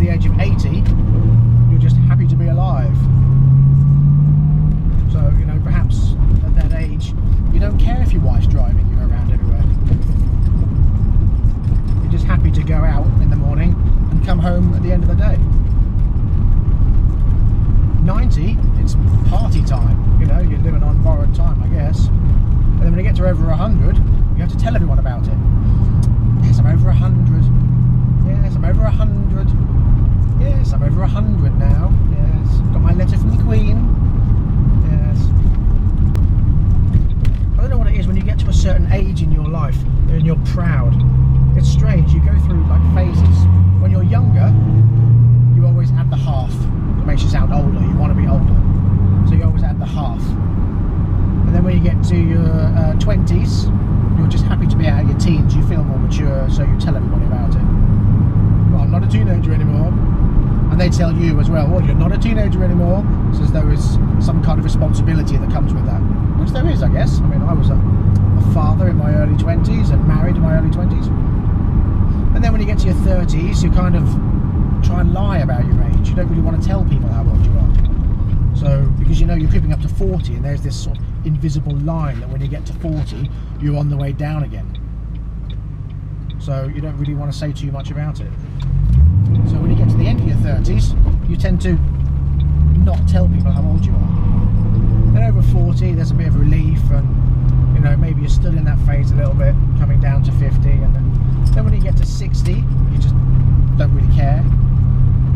the age of 80, you're just happy to be alive. So, you know, perhaps at that age, you don't care if your wife's driving you around everywhere. You're just happy to go out in the morning and come home at the end of the day. 90, it's party time, you know, you're living on borrowed time, I guess. And then when you get to over 100, you have to tell everyone about it. Yes, I'm over 100. Yes, I'm over 100. Yes, I'm over 100 now. Yes, got my letter from the Queen. Yes. I don't know what it is when you get to a certain age in your life and you're proud. It's strange, you go through like phases. When you're younger, you always add the half. It makes you sound older, you want to be older. So you always add the half. And then when you get to your 20s, you're just happy to be out of your teens, you feel more mature, so you tell everybody about it. Well, I'm not a teenager anymore. And they tell you as well, well, you're not a teenager anymore. So as though there's some kind of responsibility that comes with that. Which there is, I guess. I mean, I was a father in my early 20s and married in my early 20s. And then when you get to your 30s, you kind of try and lie about your age. You don't really want to tell people how old you are. So, because you know you're creeping up to 40 and there's this sort of invisible line that when you get to 40, you're on the way down again. So you don't really want to say too much about it. So when you get to the end of your 30s, you tend to not tell people how old you are. Then over 40, there's a bit of relief and, you know, maybe you're still in that phase a little bit, coming down to 50, and then when you get to 60, you just don't really care.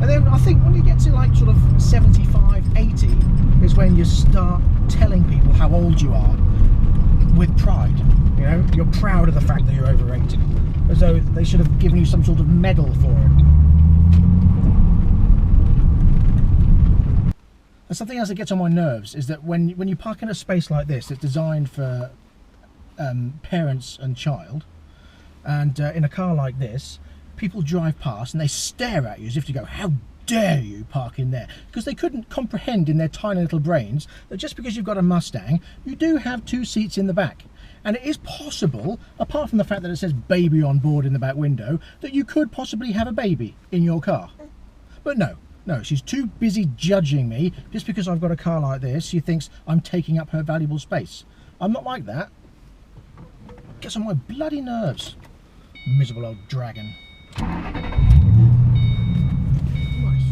And then I think when you get to like sort of 75, 80 is when you start telling people how old you are with pride. You know, you're proud of the fact that you're over 80, as though they should have given you some sort of medal for it. And something else that gets on my nerves is that when you park in a space like this that's designed for parents and child, and in a car like this, people drive past and they stare at you as if to go, how dare you park in there? Because they couldn't comprehend in their tiny little brains that just because you've got a Mustang, you do have 2 seats in the back. And it is possible, apart from the fact that it says baby on board in the back window, that you could possibly have a baby in your car. But no, she's too busy judging me just because I've got a car like this. She thinks I'm taking up her valuable space. I'm not like that. It gets on my bloody nerves. Miserable old dragon.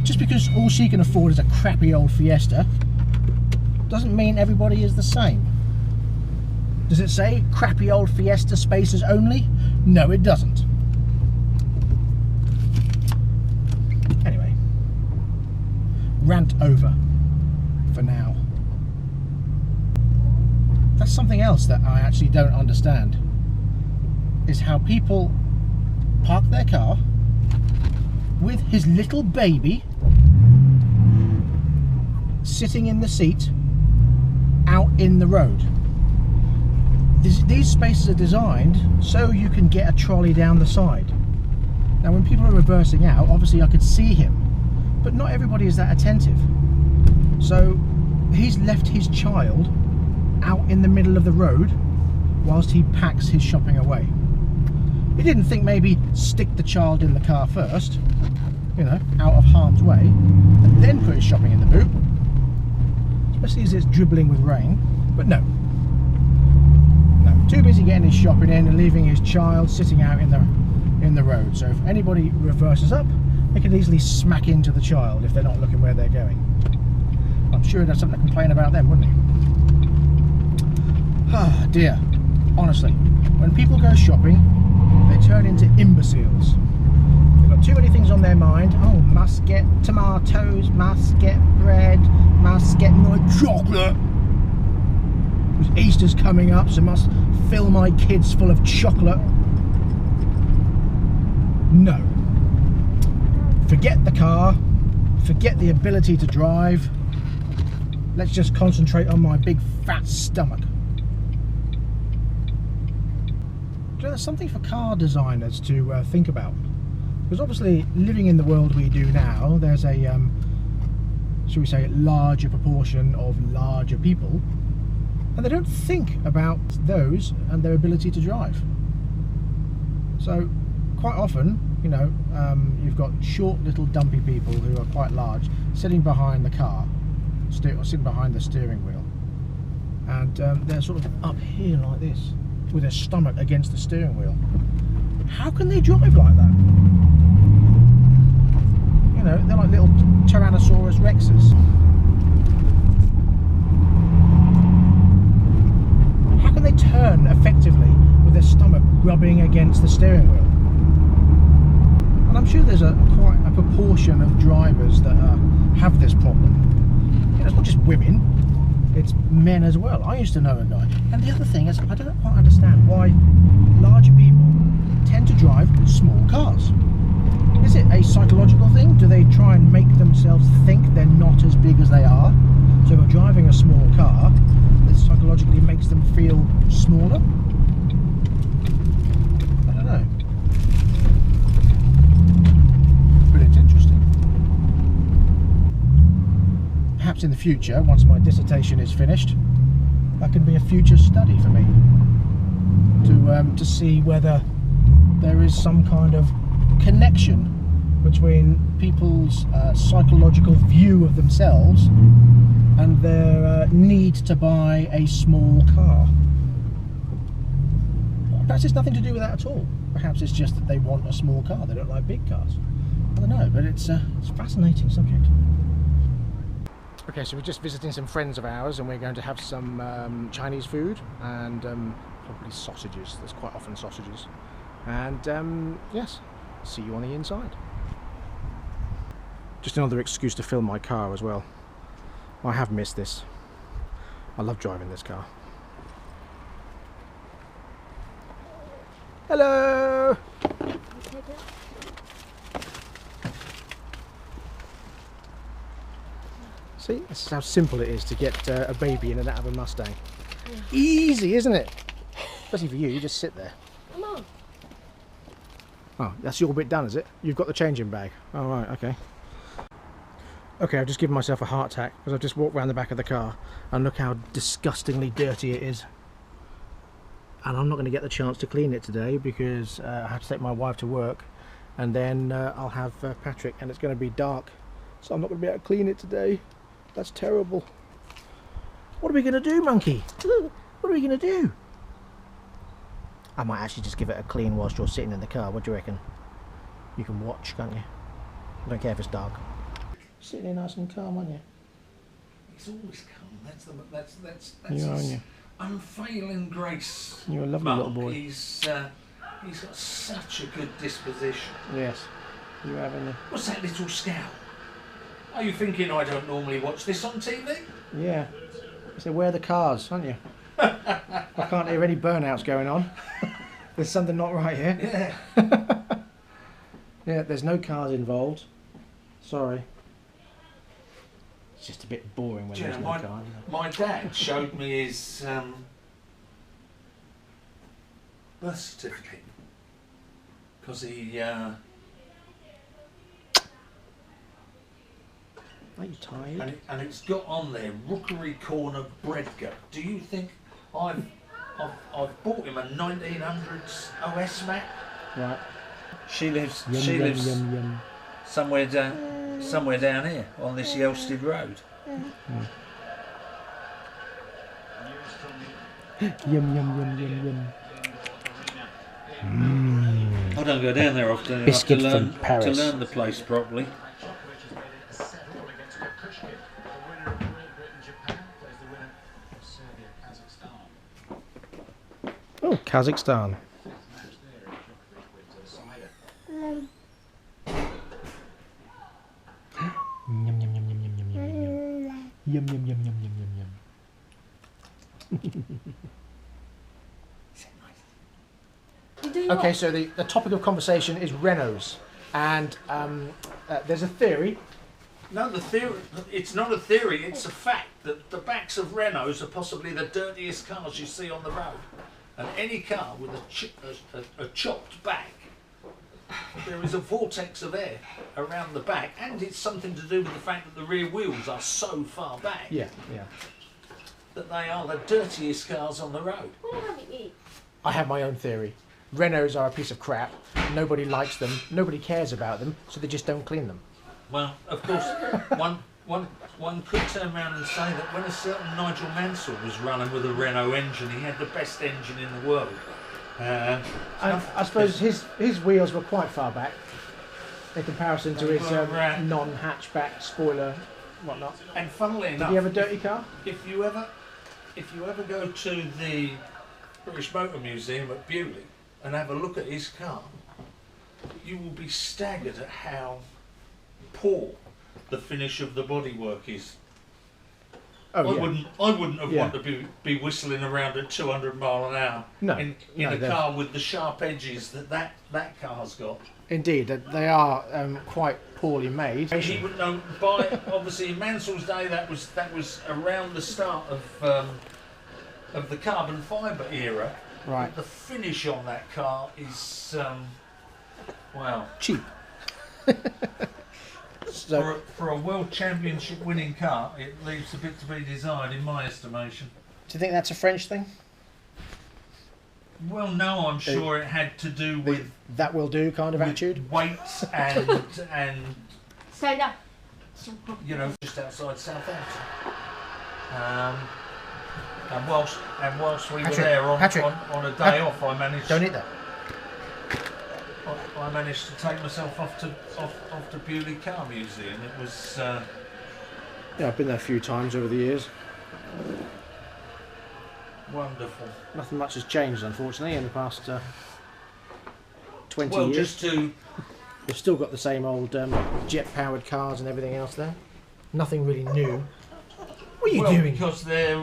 Just because all she can afford is a crappy old Fiesta doesn't mean everybody is the same. Does it say crappy old Fiesta spaces only? No, it doesn't. Anyway, rant over for now. That's something else that I actually don't understand, is how people park their car with his little baby sitting in the seat out in the road. These spaces are designed so you can get a trolley down the side. Now when people are reversing out, obviously I could see him, but not everybody is that attentive. So he's left his child out in the middle of the road whilst he packs his shopping away. He didn't think maybe stick the child in the car first, you know, out of harm's way, and then put his shopping in the boot, especially as it's dribbling with rain. But no, too busy getting his shopping in and leaving his child sitting out in the road. So if anybody reverses up, they could easily smack into the child if they're not looking where they're going. I'm sure that's something to complain about them, wouldn't he? Ah dear, honestly, when people go shopping, they turn into imbeciles. They've got too many things on their mind. Oh, must get tomatoes, must get bread, must get my chocolate. Because Easter's coming up, so must fill my kids full of chocolate. No. Forget the car, forget the ability to drive. Let's just concentrate on my big fat stomach. There's something for car designers to think about, because obviously living in the world we do now, there's a shall we say larger proportion of larger people, and they don't think about those and their ability to drive. So quite often You know, you've got short little dumpy people who are quite large sitting behind the car, or sitting behind the steering wheel, and they're sort of up here like this with their stomach against the steering wheel. How can they drive like that? You know, they're like little Tyrannosaurus Rexes. How can they turn effectively with their stomach rubbing against the steering wheel? And I'm sure there's quite a proportion of drivers that have this problem. You know, it's not just women, it's men as well. I used to know a guy. And the other thing is, I don't quite understand why larger people tend to drive small cars. Is it a psychological thing? Do they try and make themselves think they're not as big as they are? So by driving a small car, that psychologically makes them feel smaller? I don't know. But it's interesting. Perhaps in the future, once my dissertation is finished, that could be a future study for me. To see whether there is some kind of connection between people's psychological view of themselves and their need to buy a small car. Perhaps it's nothing to do with that at all. Perhaps it's just that they want a small car, they don't like big cars. I don't know, but it's a fascinating subject. Okay, so we're just visiting some friends of ours and we're going to have some Chinese food and probably sausages. There's quite often sausages. And yes, see you on the inside. Just another excuse to film my car as well. I have missed this. I love driving this car. Hello! See, this is how simple it is to get a baby in and out of a Mustang. Easy, isn't it? Especially for you, you just sit there. Come on. Oh, that's your bit done, is it? You've got the changing bag. Oh, right, okay. Okay, I've just given myself a heart attack because I've just walked around the back of the car and look how disgustingly dirty it is. And I'm not going to get the chance to clean it today because I have to take my wife to work and then I'll have Patrick and it's going to be dark. So I'm not going to be able to clean it today. That's terrible. What are we going to do, monkey? What are we going to do? I might actually just give it a clean whilst you're sitting in the car. What do you reckon? You can watch, can't you? I don't care if it's dark. Sitting there nice and calm, aren't you? He's always calm. That's You are, aren't his you? unfailing grace. You're a lovely Mark. little boy. He's got such a good disposition. Yes. You haven't you? What's that little scowl? Are you thinking I don't normally watch this on TV? Yeah. So where are the cars, aren't you? I can't hear any burnouts going on. There's something not right here. Yeah. Yeah, there's no cars involved. Sorry. It's just a bit boring when Do you there's know, no car. my dad showed me his birth certificate because he. Are you tired? And it's got on there Rookery Corner Breadger. Do you think I've bought him a 1900s OS map? Right. She lives Yum. somewhere down here on this Yelsted Road. Yum. I don't go down there often enough Biscuit to from Paris. learn the place properly. Oh, Kazakhstan. Yum. Okay, so the topic of conversation is Renaults, and there's a theory. No, the theory, it's not a theory, it's a fact that the backs of Renaults are possibly the dirtiest cars you see on the road. And any car with a chopped back, there is a vortex of air around the back, and it's something to do with the fact that the rear wheels are so far back. Yeah. That they are the dirtiest cars on the road. What have you eat? I have my own theory. Renaults are a piece of crap. Nobody likes them. Nobody cares about them, so they just don't clean them. Well, of course, one could turn around and say that when a certain Nigel Mansell was running with a Renault engine, he had the best engine in the world. I suppose his wheels were quite far back in comparison to his non-hatchback spoiler, whatnot. And funnily enough, did he have a dirty car? If you ever go to the British Motor Museum at Bewley and have a look at his car, you will be staggered at how poor the finish of the bodywork is. I wouldn't have wanted to be whistling around at 200 mile an hour in a car with the sharp edges that car's got. Indeed, they are quite poorly made. He would know by obviously in Mansell's day that was around the start of the carbon fibre era. Right. But the finish on that car is cheap. So, for a world championship winning car, it leaves a bit to be desired in my estimation. Do you think that's a French thing? Well, no, I'm sure it had to do with that will do kind of attitude. Weights and Stand up. Just outside Southampton. And whilst we were there on a day off, I managed. Don't eat that. I managed to take myself off to Bewley Car Museum. It was. I've been there a few times over the years. Wonderful. Nothing much has changed, unfortunately, in the past 20 well, years. We've still got the same old jet-powered cars and everything else there. Nothing really new. What are you doing? Because they're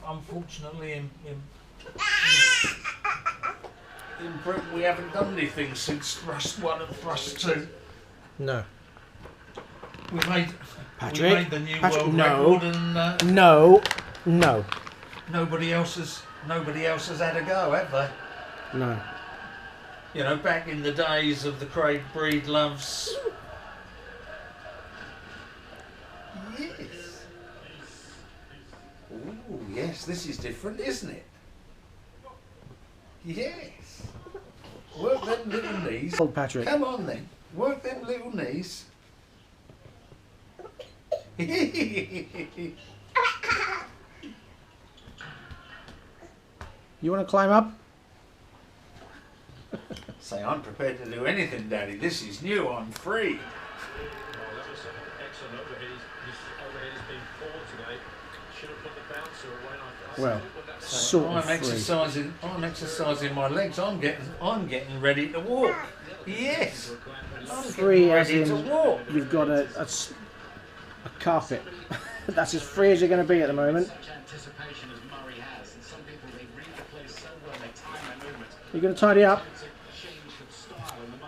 unfortunately in Britain we haven't done anything since Thrust 1 and Thrust 2. No. We made the new world record and no. Nobody else has had a go, have they? No. Back in the days of the Craig Breedloves. Yes. Oh, yes, this is different, isn't it? Yes. Work them little knees. Old Patrick. Come on then. Work them little knees. You want to climb up? Say, I'm prepared to do anything, Daddy. This is new. I'm free. Well, so I'm exercising my legs. I'm getting ready to walk. Yes. I'm free as ready in to walk. you've got a carpet. That's as free as you're going to be at the moment. You're going to tidy up?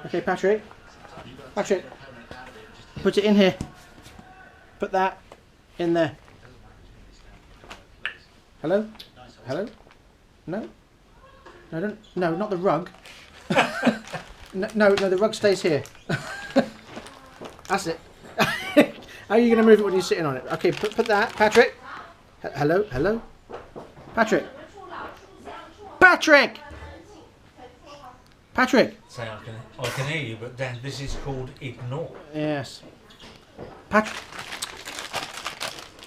Okay, Patrick, put it in here. Put that in there. Hello? No, don't. No, not the rug. no, the rug stays here. That's it. How are you going to move it when you're sitting on it? Okay, put that, Patrick. Hello? Patrick. Say, I can hear you, but Dad, this is called ignore. Yes. Patrick.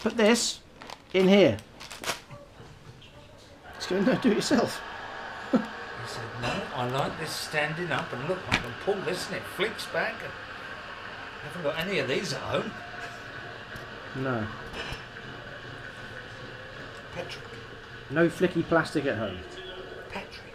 Put this in here. It's going to do it yourself. He said, no, I like this standing up, and look, I can pull this and it flicks back. And I haven't got any of these at home. No. Patrick. No flicky plastic at home. Patrick.